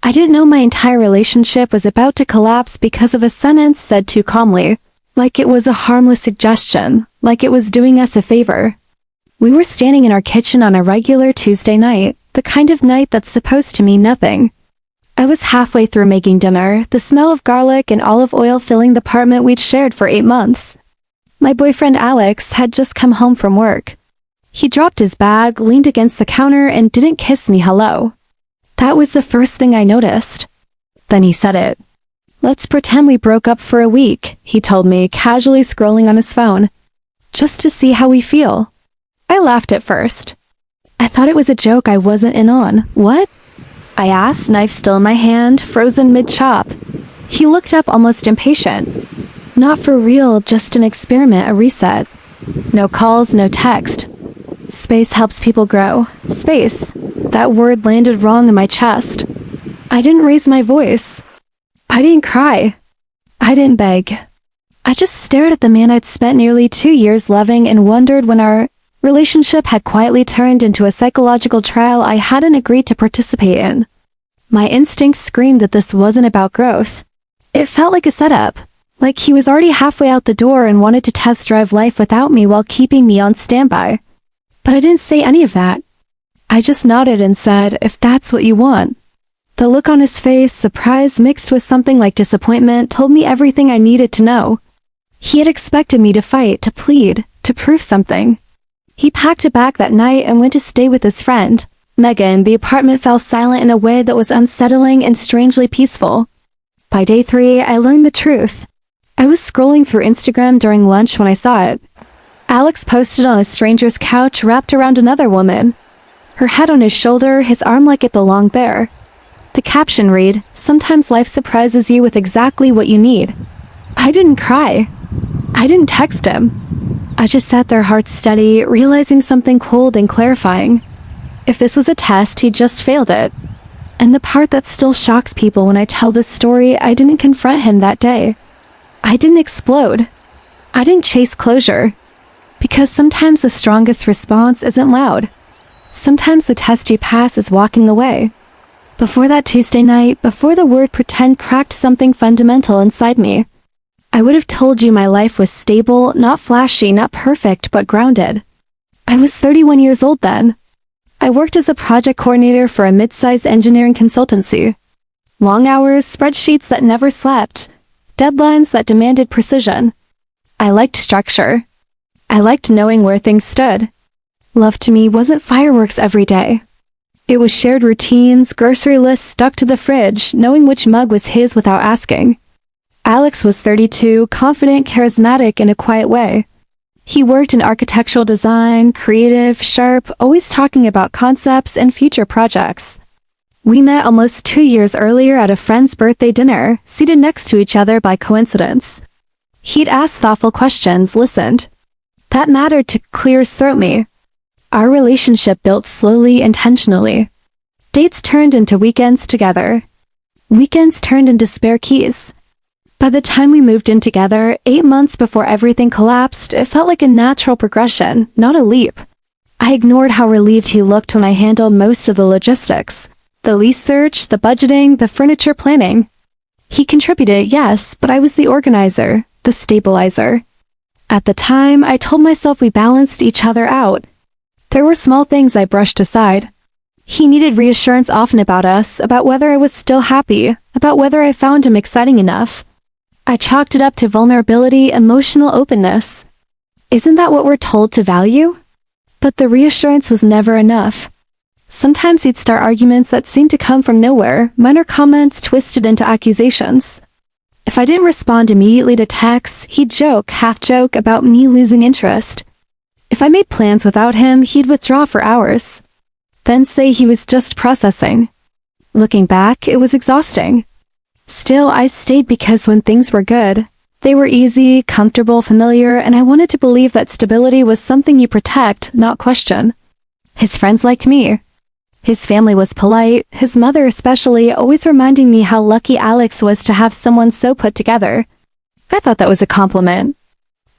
I didn't know my entire relationship was about to collapse because of a sentence said too calmly, like it was a harmless suggestion, like it was doing us a favor. We were standing in our kitchen on a regular Tuesday night, the kind of night that's supposed to mean nothing. I was halfway through making dinner, the smell of garlic and olive oil filling the apartment we'd shared for 8 months. My boyfriend Alex had just come home from work. He dropped his bag, leaned against the counter, and didn't kiss me hello. That was the first thing I noticed. Then he said it. "Let's pretend we broke up for a week," he told me, casually scrolling on his phone. "Just to see how we feel." I laughed at first. I thought it was a joke I wasn't in on. "What?" I asked, knife still in my hand, frozen mid-chop. He looked up almost impatient. "Not for real, just an experiment, a reset. No calls, no text. Space helps people grow. Space. That word landed wrong in my chest. I didn't raise my voice. I didn't cry. I didn't beg. I just stared at the man I'd spent nearly 2 years loving and wondered when our relationship had quietly turned into a psychological trial I hadn't agreed to participate in. My instincts screamed that this wasn't about growth. It felt like a setup, like he was already halfway out the door and wanted to test drive life without me while keeping me on standby. But I didn't say any of that. I just nodded and said, "If that's what you want." The look on his face, surprise mixed with something like disappointment, told me everything I needed to know. He had expected me to fight, to plead, to prove something. He packed a bag that night and went to stay with his friend, Megan. The apartment fell silent in a way that was unsettling and strangely peaceful. By day 3, I learned the truth. I was scrolling through Instagram during lunch when I saw it. Alex posted on a stranger's couch wrapped around another woman. Her head on his shoulder, his arm like it belonged there. The caption read, "Sometimes life surprises you with exactly what you need." I didn't cry. I didn't text him. I just sat there heart steady, realizing something cold and clarifying. If this was a test, he just failed it. And the part that still shocks people when I tell this story, I didn't confront him that day. I didn't explode. I didn't chase closure. Because sometimes the strongest response isn't loud. Sometimes the test you pass is walking away. Before that Tuesday night, before the word pretend cracked something fundamental inside me, I would have told you my life was stable, not flashy, not perfect, but grounded. I was 31 years old then. I worked as a project coordinator for a mid-sized engineering consultancy. Long hours, spreadsheets that never slept, deadlines that demanded precision. I liked structure. I liked knowing where things stood. Love to me wasn't fireworks every day. It was shared routines, grocery lists stuck to the fridge, knowing which mug was his without asking. Alex was 32, confident, charismatic in a quiet way. He worked in architectural design, creative, sharp, always talking about concepts and future projects. We met almost 2 years earlier at a friend's birthday dinner, seated next to each other by coincidence. He'd asked thoughtful questions, listened. That mattered to clear as throat me. Our relationship built slowly, intentionally. Dates turned into weekends together. Weekends turned into spare keys. By the time we moved in together, 8 months before everything collapsed, it felt like a natural progression, not a leap. I ignored how relieved he looked when I handled most of the logistics. The lease search, the budgeting, the furniture planning. He contributed, yes, but I was the organizer, the stabilizer. At the time, I told myself we balanced each other out. There were small things I brushed aside. He needed reassurance often about us, about whether I was still happy, about whether I found him exciting enough. I chalked it up to vulnerability, emotional openness. Isn't that what we're told to value? But the reassurance was never enough. Sometimes he'd start arguments that seemed to come from nowhere, minor comments twisted into accusations. If I didn't respond immediately to texts, he'd joke, half-joke, about me losing interest. If I made plans without him, he'd withdraw for hours. Then say he was just processing. Looking back, it was exhausting. Still, I stayed because when things were good, they were easy, comfortable, familiar, and I wanted to believe that stability was something you protect, not question. His friends liked me. His family was polite, his mother especially, always reminding me how lucky Alex was to have someone so put together. I thought that was a compliment.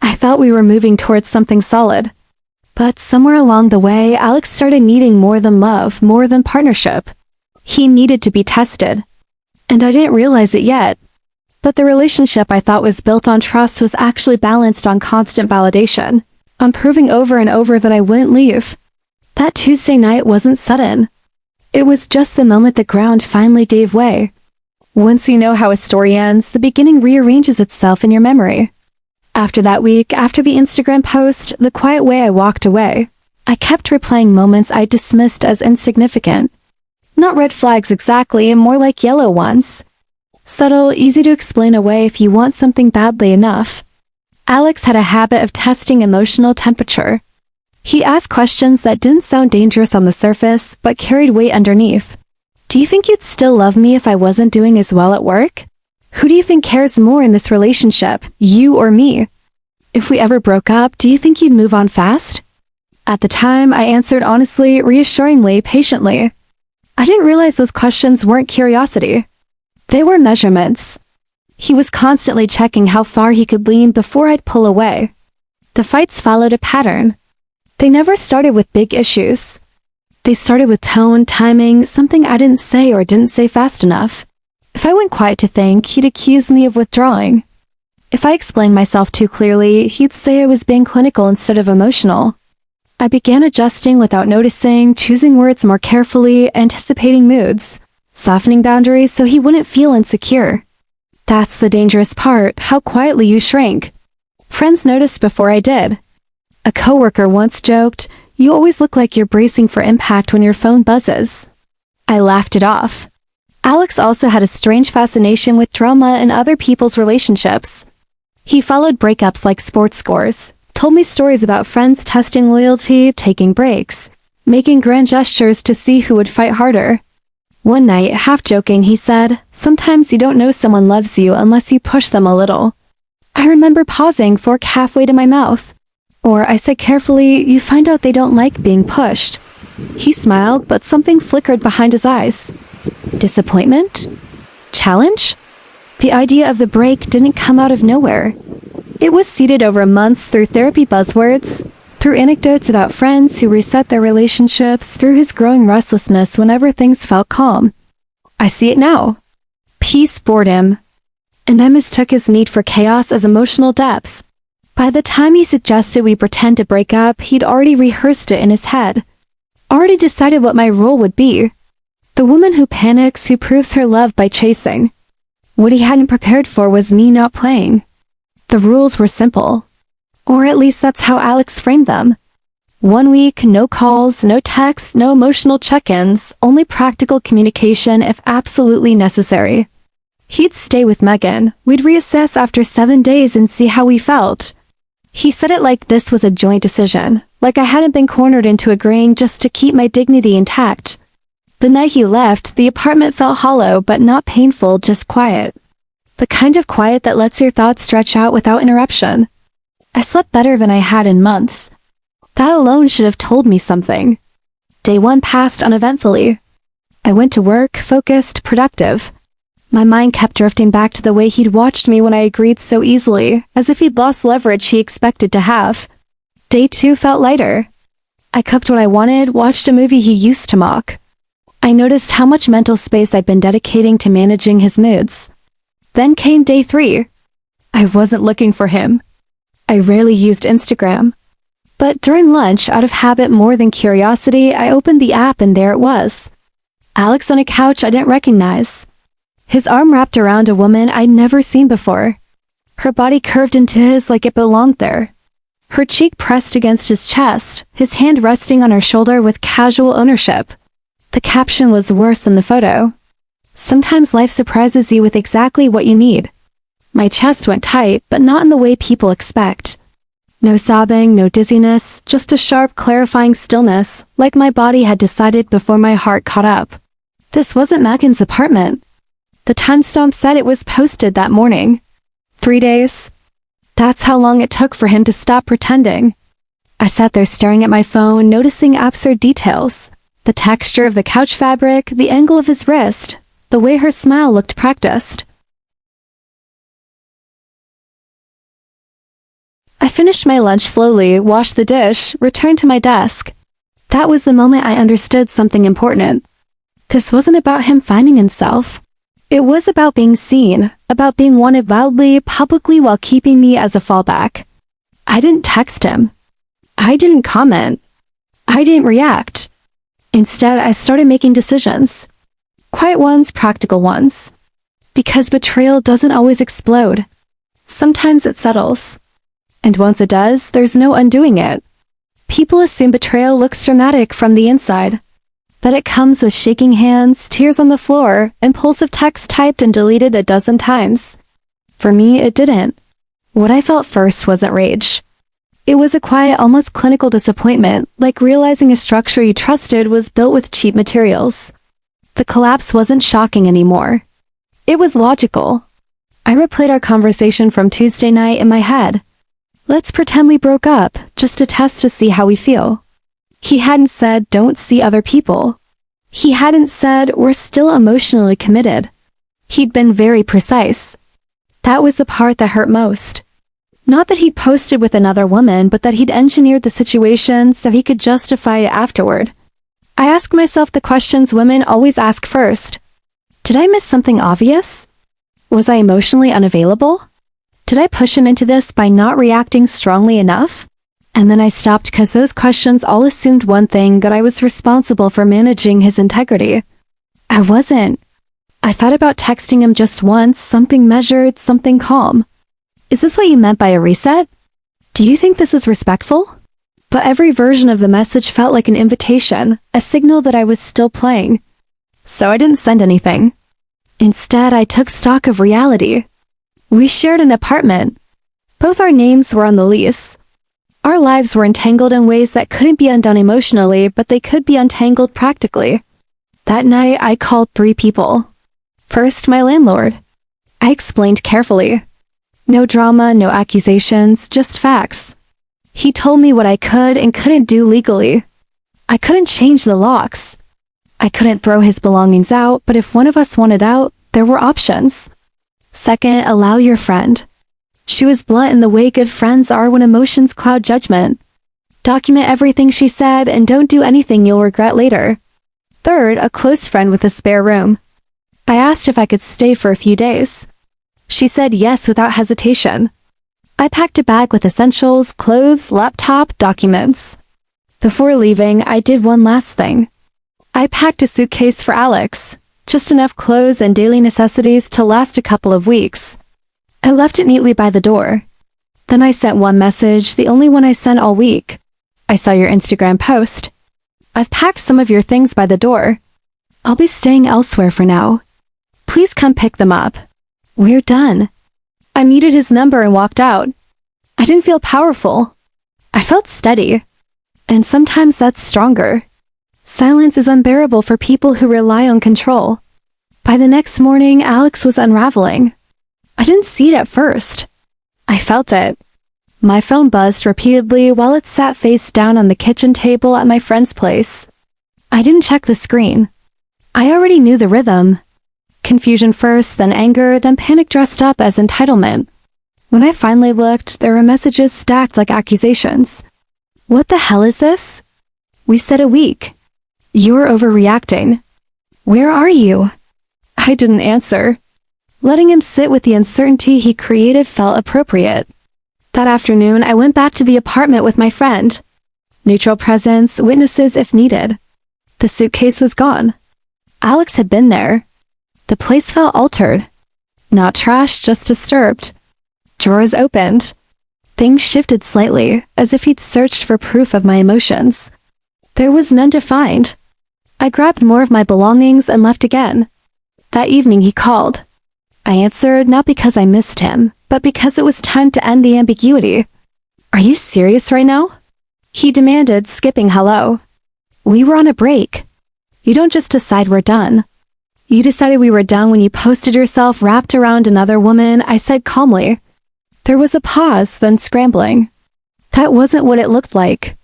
I thought we were moving towards something solid. But somewhere along the way, Alex started needing more than love, more than partnership. He needed to be tested. And I didn't realize it yet. But the relationship I thought was built on trust was actually balanced on constant validation, on proving over and over that I wouldn't leave. That Tuesday night wasn't sudden. It was just the moment the ground finally gave way. Once you know how a story ends, the beginning rearranges itself in your memory. After that week, after the Instagram post, the quiet way I walked away, I kept replaying moments I dismissed as insignificant. Not red flags exactly, more like yellow ones. Subtle, easy to explain away if you want something badly enough. Alex had a habit of testing emotional temperature. He asked questions that didn't sound dangerous on the surface, but carried weight underneath. Do you think you'd still love me if I wasn't doing as well at work? Who do you think cares more in this relationship, you or me? If we ever broke up, do you think you'd move on fast? At the time, I answered honestly, reassuringly, patiently. I didn't realize those questions weren't curiosity. They were measurements. He was constantly checking how far he could lean before I'd pull away. The fights followed a pattern. They never started with big issues. They started with tone, timing, something I didn't say or didn't say fast enough. If I went quiet to think, he'd accuse me of withdrawing. If I explained myself too clearly, he'd say I was being clinical instead of emotional. I began adjusting without noticing, choosing words more carefully, anticipating moods, softening boundaries so he wouldn't feel insecure. That's the dangerous part, how quietly you shrink. Friends noticed before I did. A coworker once joked, "You always look like you're bracing for impact when your phone buzzes." I laughed it off. Alex also had a strange fascination with drama in other people's relationships. He followed breakups like sports scores, told me stories about friends testing loyalty, taking breaks, making grand gestures to see who would fight harder. One night, half joking, he said, "Sometimes you don't know someone loves you unless you push them a little." I remember pausing, fork halfway to my mouth. Or I said carefully, "You find out they don't like being pushed." He smiled, but something flickered behind his eyes. Disappointment? Challenge? The idea of the break didn't come out of nowhere. It was seeded over months through therapy buzzwords, through anecdotes about friends who reset their relationships, through his growing restlessness whenever things felt calm. I see it now. Peace bored him. And I mistook his need for chaos as emotional depth. By the time he suggested we pretend to break up, he'd already rehearsed it in his head. Already decided what my role would be. The woman who panics, who proves her love by chasing. What he hadn't prepared for was me not playing. The rules were simple. Or at least that's how Alex framed them. 1 week, no calls, no texts, no emotional check-ins, only practical communication if absolutely necessary. He'd stay with Megan. We'd reassess after 7 days and see how we felt. He said it like this was a joint decision, like I hadn't been cornered into agreeing just to keep my dignity intact. The night he left, the apartment felt hollow but not painful, just quiet. The kind of quiet that lets your thoughts stretch out without interruption. I slept better than I had in months. That alone should have told me something. Day 1 passed uneventfully. I went to work, focused, productive. My mind kept drifting back to the way he'd watched me when I agreed so easily, as if he'd lost leverage he expected to have. Day 2 felt lighter. I cooked what I wanted, watched a movie he used to mock. I noticed how much mental space I'd been dedicating to managing his moods. Then came day 3. I wasn't looking for him. I rarely used Instagram. But during lunch, out of habit more than curiosity, I opened the app and there it was. Alex on a couch I didn't recognize. His arm wrapped around a woman I'd never seen before. Her body curved into his like it belonged there. Her cheek pressed against his chest, his hand resting on her shoulder with casual ownership. The caption was worse than the photo. Sometimes life surprises you with exactly what you need. My chest went tight, but not in the way people expect. No sobbing, no dizziness, just a sharp, clarifying stillness, like my body had decided before my heart caught up. This wasn't Megan's apartment. The timestamp said it was posted that morning. 3 days. That's how long it took for him to stop pretending. I sat there staring at my phone, noticing absurd details. The texture of the couch fabric, the angle of his wrist, the way her smile looked practiced. I finished my lunch slowly, washed the dish, returned to my desk. That was the moment I understood something important. This wasn't about him finding himself. It was about being seen, about being wanted loudly, publicly while keeping me as a fallback. I didn't text him. I didn't comment. I didn't react. Instead, I started making decisions. Quiet ones, practical ones. Because betrayal doesn't always explode. Sometimes it settles. And once it does, there's no undoing it. People assume betrayal looks dramatic from the inside. But it comes with shaking hands, tears on the floor, impulsive text typed and deleted a dozen times. For me, it didn't. What I felt first wasn't rage. It was a quiet, almost clinical disappointment, like realizing a structure you trusted was built with cheap materials. The collapse wasn't shocking anymore. It was logical. I replayed our conversation from Tuesday night in my head. Let's pretend we broke up, just a test to see how we feel. He hadn't said, don't see other people. He hadn't said, we're still emotionally committed. He'd been very precise. That was the part that hurt most. Not that he'd posted with another woman, but that he'd engineered the situation so he could justify it afterward. I asked myself the questions women always ask first. Did I miss something obvious? Was I emotionally unavailable? Did I push him into this by not reacting strongly enough? And then I stopped because those questions all assumed one thing, that I was responsible for managing his integrity. I wasn't. I thought about texting him just once, something measured, something calm. Is this what you meant by a reset? Do you think this is respectful? But every version of the message felt like an invitation, a signal that I was still playing. So I didn't send anything. Instead, I took stock of reality. We shared an apartment. Both our names were on the lease. Our lives were entangled in ways that couldn't be undone emotionally, but they could be untangled practically. That night, I called 3 people. First, my landlord. I explained carefully. No drama, no accusations, just facts. He told me what I could and couldn't do legally. I couldn't change the locks. I couldn't throw his belongings out, but if one of us wanted out, there were options. Second, allow your friend. She was blunt in the way good friends are when emotions cloud judgment. Document everything she said and don't do anything you'll regret later. Third, a close friend with a spare room. I asked if I could stay for a few days. She said yes without hesitation. I packed a bag with essentials, clothes, laptop, documents. Before leaving, I did one last thing. I packed a suitcase for Alex, just enough clothes and daily necessities to last a couple of weeks. I left it neatly by the door. Then I sent one message, the only one I sent all week. I saw your Instagram post. I've packed some of your things by the door. I'll be staying elsewhere for now. Please come pick them up. We're done. I muted his number and walked out. I didn't feel powerful. I felt steady. And sometimes that's stronger. Silence is unbearable for people who rely on control. By the next morning, Alex was unraveling. I didn't see it at first. I felt it. My phone buzzed repeatedly while it sat face down on the kitchen table at my friend's place. I didn't check the screen. I already knew the rhythm. Confusion first, then anger, then panic dressed up as entitlement. When I finally looked, there were messages stacked like accusations. What the hell is this? We said a week. You're overreacting. Where are you? I didn't answer. Letting him sit with the uncertainty he created felt appropriate. That afternoon, I went back to the apartment with my friend. Neutral presence, witnesses if needed. The suitcase was gone. Alex had been there. The place felt altered. Not trashed, just disturbed. Drawers opened. Things shifted slightly, as if he'd searched for proof of my emotions. There was none to find. I grabbed more of my belongings and left again. That evening he called. I answered not because I missed him, but because it was time to end the ambiguity. Are you serious right now? He demanded, skipping hello. We were on a break. You don't just decide we're done. You decided we were done when you posted yourself wrapped around another woman, I said calmly. There was a pause, then scrambling. That wasn't what it looked like.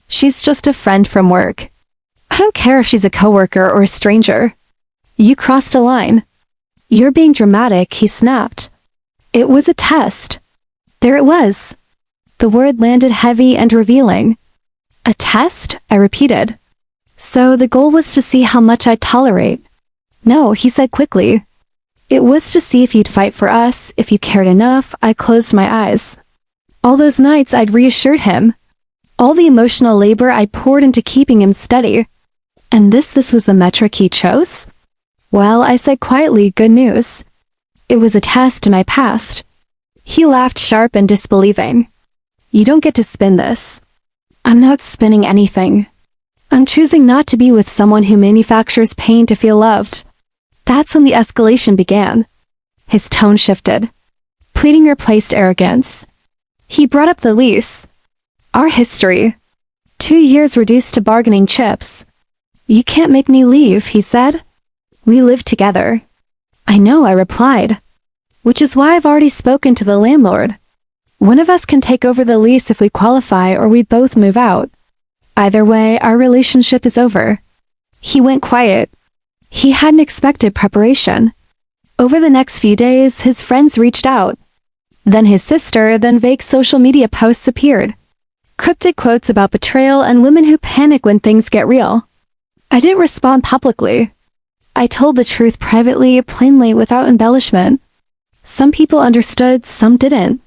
She's just a friend from work. I don't care if she's a coworker or a stranger. You crossed a line. You're being dramatic, he snapped. It was a test. There it was. The word landed heavy and revealing. A test? I repeated. So the goal was to see how much I'd tolerate. No, he said quickly. It was to see if you'd fight for us, if you cared enough. I closed my eyes. All those nights I'd reassured him. All the emotional labor I poured into keeping him steady. And this was the metric he chose? Well, I said quietly, good news. It was a test in my past. He laughed sharp and disbelieving. You don't get to spin this. I'm not spinning anything. I'm choosing not to be with someone who manufactures pain to feel loved. That's when the escalation began. His tone shifted. Pleading replaced arrogance. He brought up the lease. Our history. 2 years reduced to bargaining chips. You can't make me leave, he said. We live together. I know, I replied. Which is why I've already spoken to the landlord. One of us can take over the lease if we qualify, or we both move out. Either way, our relationship is over. He went quiet. He hadn't expected preparation. Over the next few days, his friends reached out. Then his sister, then vague social media posts appeared. Cryptic quotes about betrayal and women who panic when things get real. I didn't respond publicly. I told the truth privately, plainly, without embellishment. Some people understood, some didn't.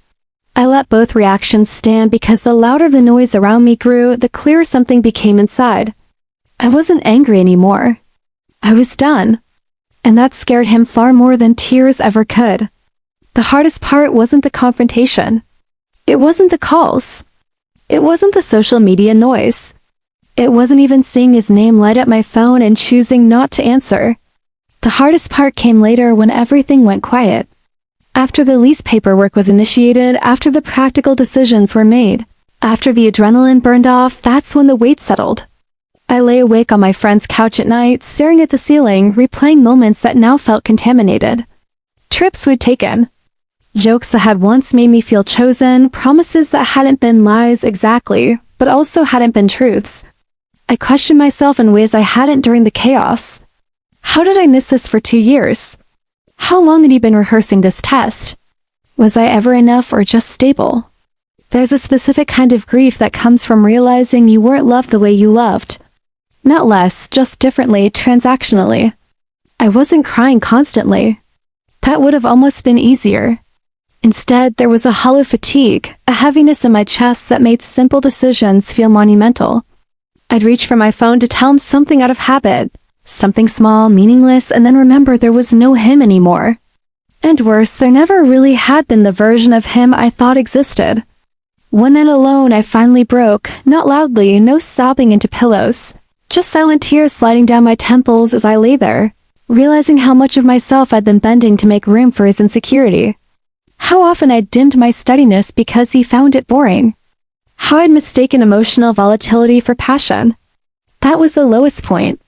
I let both reactions stand because the louder the noise around me grew, the clearer something became inside. I wasn't angry anymore. I was done. And that scared him far more than tears ever could. The hardest part wasn't the confrontation. It wasn't the calls. It wasn't the social media noise. It wasn't even seeing his name light up my phone and choosing not to answer. The hardest part came later when everything went quiet. After the lease paperwork was initiated, after the practical decisions were made, after the adrenaline burned off, that's when the weight settled. I lay awake on my friend's couch at night, staring at the ceiling, replaying moments that now felt contaminated. Trips we'd taken. Jokes that had once made me feel chosen, promises that hadn't been lies exactly, but also hadn't been truths. I questioned myself in ways I hadn't during the chaos. How did I miss this for 2 years? How long had he been rehearsing this test? Was I ever enough or just stable? There's a specific kind of grief that comes from realizing you weren't loved the way you loved. Not less, just differently, transactionally. I wasn't crying constantly. That would have almost been easier. Instead, there was a hollow fatigue, a heaviness in my chest that made simple decisions feel monumental. I'd reach for my phone to tell him something out of habit, something small, meaningless, and then remember there was no him anymore. And worse, there never really had been the version of him I thought existed. One night alone, I finally broke, not loudly, no sobbing into pillows, just silent tears sliding down my temples as I lay there, realizing how much of myself I'd been bending to make room for his insecurity. How often I'd dimmed my steadiness because he found it boring. How I'd mistaken emotional volatility for passion. That was the lowest point.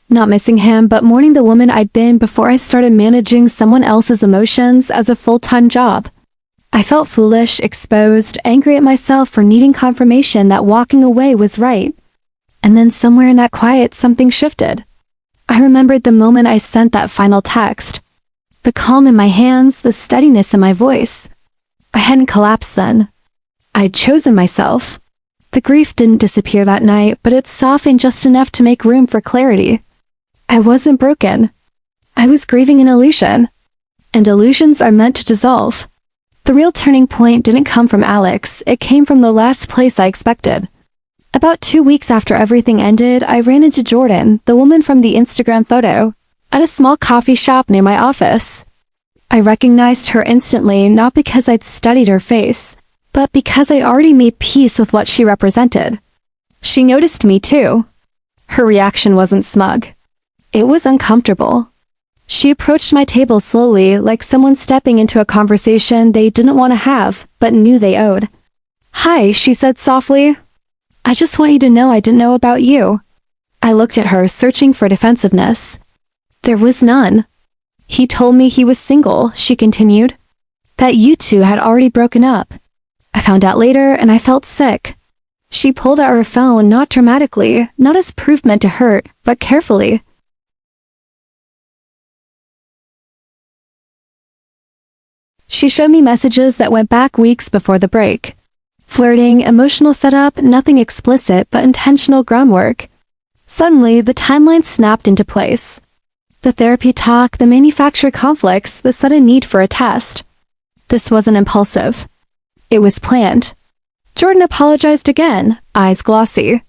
Not missing him, but mourning the woman I'd been before I started managing someone else's emotions as a full-time job. I felt foolish, exposed, angry at myself for needing confirmation that walking away was right. And then somewhere in that quiet, something shifted. I remembered the moment I sent that final text. The calm in my hands, the steadiness in my voice. I hadn't collapsed then. I'd chosen myself. The grief didn't disappear that night, but it softened just enough to make room for clarity. I wasn't broken. I was grieving an illusion. And illusions are meant to dissolve. The real turning point didn't come from Alex, it came from the last place I expected. About 2 weeks after everything ended, I ran into Jordan, the woman from the Instagram photo, at a small coffee shop near my office. I recognized her instantly, not because I'd studied her face, but because I'd already made peace with what she represented. She noticed me too. Her reaction wasn't smug. It was uncomfortable. She approached my table slowly, like someone stepping into a conversation they didn't want to have, but knew they owed. "Hi," she said softly. "I just want you to know I didn't know about you." I looked at her, searching for defensiveness. There was none. "He told me he was single," she continued. "That you two had already broken up. I found out later and I felt sick." She pulled out her phone, not dramatically, not as proof meant to hurt, but carefully. She showed me messages that went back weeks before the break. Flirting, emotional setup, nothing explicit but intentional groundwork. Suddenly, the timeline snapped into place. The therapy talk, the manufactured conflicts, the sudden need for a test. This wasn't impulsive. It was planned. Jordan apologized again, eyes glossy.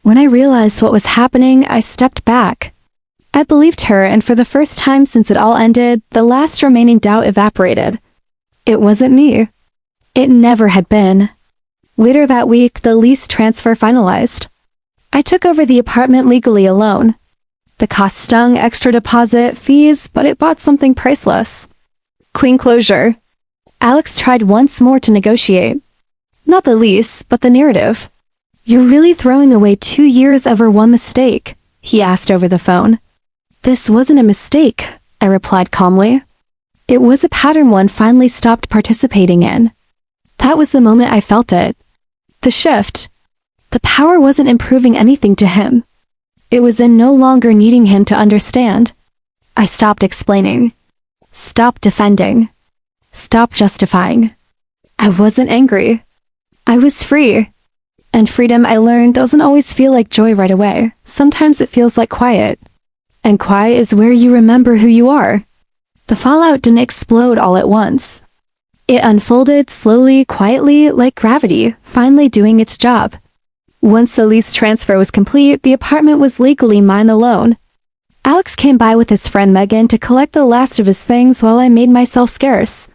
When I realized what was happening, I stepped back. I believed her, and for the first time since it all ended, the last remaining doubt evaporated. It wasn't me. It never had been. Later that week, the lease transfer finalized. I took over the apartment legally alone. The cost stung, extra deposit, fees, but it bought something priceless. Clean closure. Alex tried once more to negotiate. Not the lease, but the narrative. "You're really throwing away 2 years over one mistake," he asked over the phone. "This wasn't a mistake," I replied calmly. It was a pattern one finally stopped participating in. That was the moment I felt it. The shift. The power wasn't improving anything to him. It was in no longer needing him to understand. I stopped explaining. Stopped defending. Stopped justifying. I wasn't angry. I was free. And freedom, I learned, doesn't always feel like joy right away. Sometimes it feels like quiet. And quiet is where you remember who you are. The fallout didn't explode all at once. It unfolded slowly, quietly, like gravity, finally doing its job. Once the lease transfer was complete, the apartment was legally mine alone. Alex came by with his friend Megan to collect the last of his things while I made myself scarce.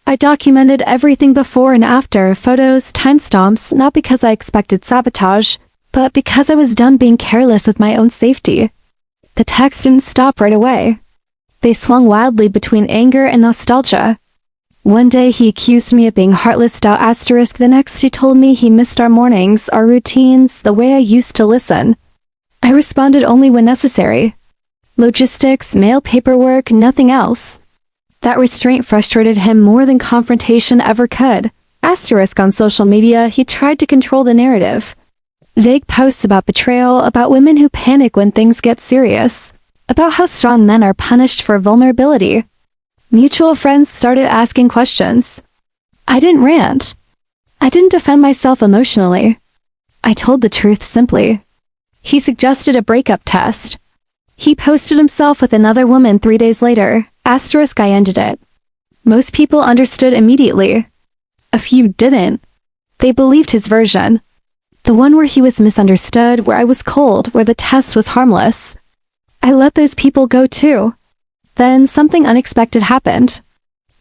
I documented everything before and after, photos, timestamps, not because I expected sabotage, but because I was done being careless with my own safety. The texts didn't stop right away. They swung wildly between anger and nostalgia. One day he accused me of being heartless . The next he told me he missed our mornings, our routines, the way I used to listen. I responded only when necessary. Logistics, mail paperwork, nothing else. That restraint frustrated him more than confrontation ever could. On social media, he tried to control the narrative. Vague posts about betrayal, about women who panic when things get serious, about how strong men are punished for vulnerability. Mutual friends started asking questions. I didn't rant. I didn't defend myself emotionally. I told the truth simply. He suggested a breakup test. He posted himself with another woman 3 days later. I ended it. Most people understood immediately. A few didn't. They believed his version. The one where he was misunderstood, where I was cold, where the test was harmless. I let those people go too. Then something unexpected happened.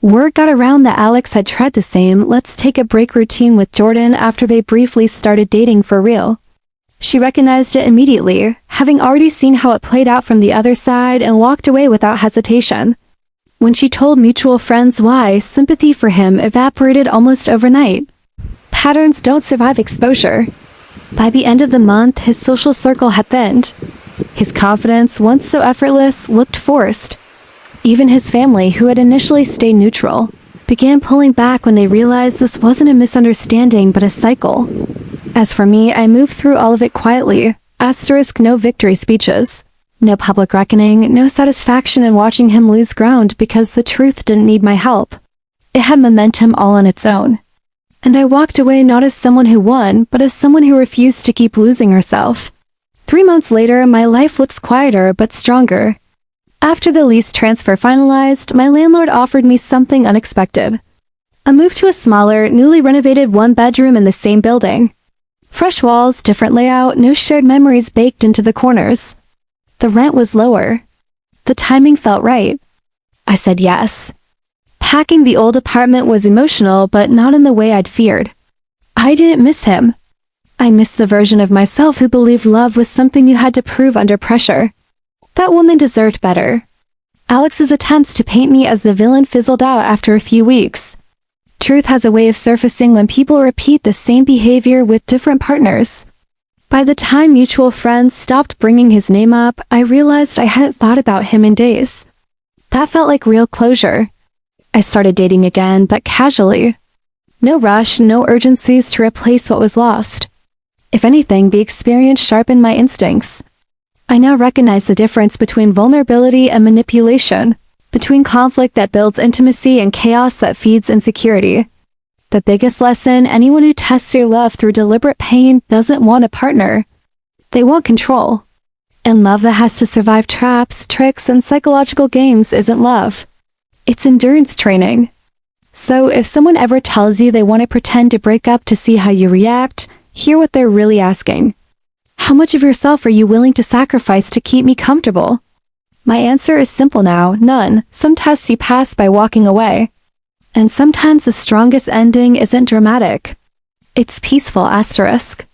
Word got around that Alex had tried the same "let's take a break" routine with Jordan after they briefly started dating for real. She recognized it immediately, having already seen how it played out from the other side, and walked away without hesitation. When she told mutual friends why, sympathy for him evaporated almost overnight. Patterns don't survive exposure. By the end of the month, his social circle had thinned. His confidence, once so effortless, looked forced. Even his family, who had initially stayed neutral, began pulling back when they realized this wasn't a misunderstanding but a cycle. As for me, I moved through all of it quietly. No victory speeches. No public reckoning, no satisfaction in watching him lose ground because the truth didn't need my help. It had momentum all on its own. And I walked away not as someone who won, but as someone who refused to keep losing herself. 3 months later, my life looks quieter but stronger. After the lease transfer finalized, my landlord offered me something unexpected. A move to a smaller, newly renovated 1-bedroom in the same building. Fresh walls, different layout, no shared memories baked into the corners. The rent was lower. The timing felt right. I said yes. Packing the old apartment was emotional, but not in the way I'd feared. I didn't miss him. I missed the version of myself who believed love was something you had to prove under pressure. That woman deserved better. Alex's attempts to paint me as the villain fizzled out after a few weeks. Truth has a way of surfacing when people repeat the same behavior with different partners. By the time mutual friends stopped bringing his name up, I realized I hadn't thought about him in days. That felt like real closure. I started dating again, but casually. No rush, no urgencies to replace what was lost. If anything, the experience sharpened my instincts. I now recognize the difference between vulnerability and manipulation, between conflict that builds intimacy and chaos that feeds insecurity. The biggest lesson: anyone who tests your love through deliberate pain doesn't want a partner. They want control. And love that has to survive traps, tricks, and psychological games isn't love. It's endurance training. So if someone ever tells you they want to pretend to break up to see how you react, hear what they're really asking. How much of yourself are you willing to sacrifice to keep me comfortable? My answer is simple now, none. Some tests you pass by walking away. And sometimes the strongest ending isn't dramatic. It's peaceful, asterisk.